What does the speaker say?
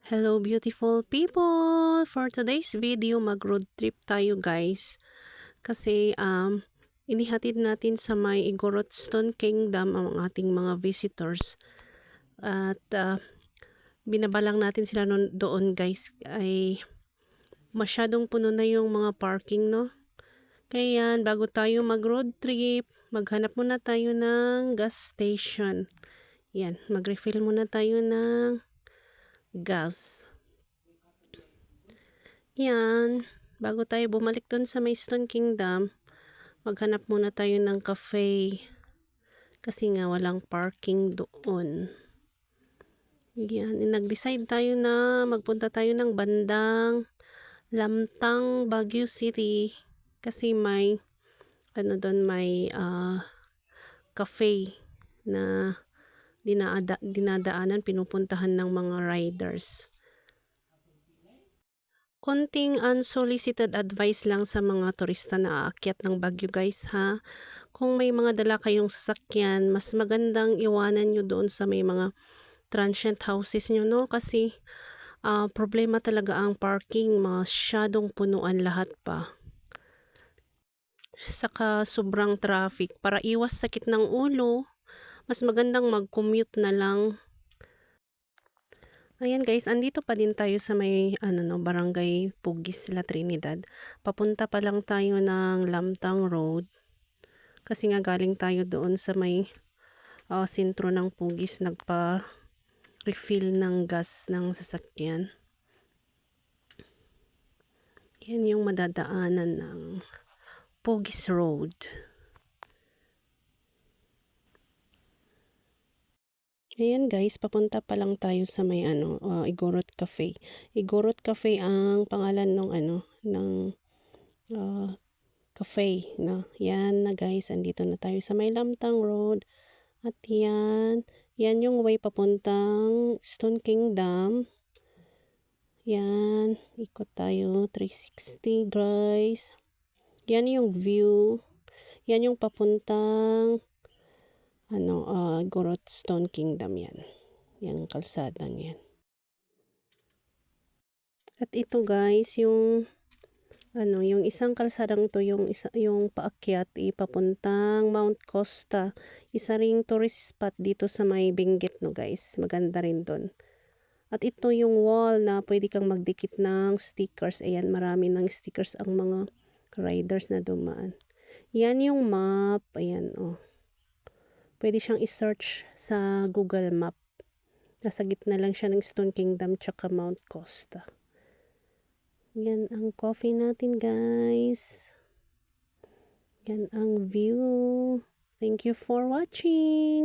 Hello beautiful people! For today's video, mag-road trip tayo guys. Kasi inihatid natin sa may Igorot-Stone Kingdom ang ating mga visitors. At binabalang natin sila doon guys. Ay masyadong puno na yung mga parking, no? Kaya yan, bago tayo mag-road trip, maghanap muna tayo ng gas station. Yan, mag-refill muna tayo ng gas. Yan, bago tayo bumalik doon sa may Stone Kingdom, maghanap muna tayo ng cafe. Kasi nga walang parking doon. Yan, nag-decide tayo na magpunta tayo ng bandang Lamtang, Baguio City. Kasi may, doon may cafe na dinadaanan, pinupuntahan ng mga riders. Konting unsolicited advice lang sa mga turista na aakyat ng Baguio guys ha. Kung may mga dala kayong sasakyan, mas magandang iwanan nyo doon sa may mga transient houses nyo, no? Kasi problema talaga ang parking, masyadong punuan lahat pa. Saka sobrang traffic. Para iwas sakit ng ulo, mas magandang mag-commute na lang. Ayan guys, andito pa din tayo sa may Barangay Pugis, La Trinidad. Papunta pa lang tayo ng Lamtang Road. Kasi nga galing tayo doon sa may sentro ng Pugis, nagpa-refill ng gas ng sasakyan. Yan yung madadaanan ng Pugis Road. Ayan guys, papunta pa lang tayo sa may Igorot Cafe. Igorot Cafe ang pangalan ng cafe na. Yan na guys, andito na tayo sa may Lamtang Road. At yan yung way papuntang Stone Kingdom. Yan, ikot tayo 360 guys. Yan yung view. Yan yung papuntang Igorot Stone Kingdom yan. Yang kalsadang yan. At ito guys, yung isang kalsadang to, yung paakyat papuntang Mount Costa. Isa ring tourist spot dito sa may Benguet, no guys. Maganda rin doon. At ito yung wall na pwede kang magdikit ng stickers. Ayan, marami ng stickers ang mga riders na dumaan. Yan yung map. Ayan, oh. Pwede siyang i-search sa Google Map. Nasa gitna lang siya ng Stone Kingdom tsaka Mount Costa. Yan ang coffee natin guys. Yan ang view. Thank you for watching.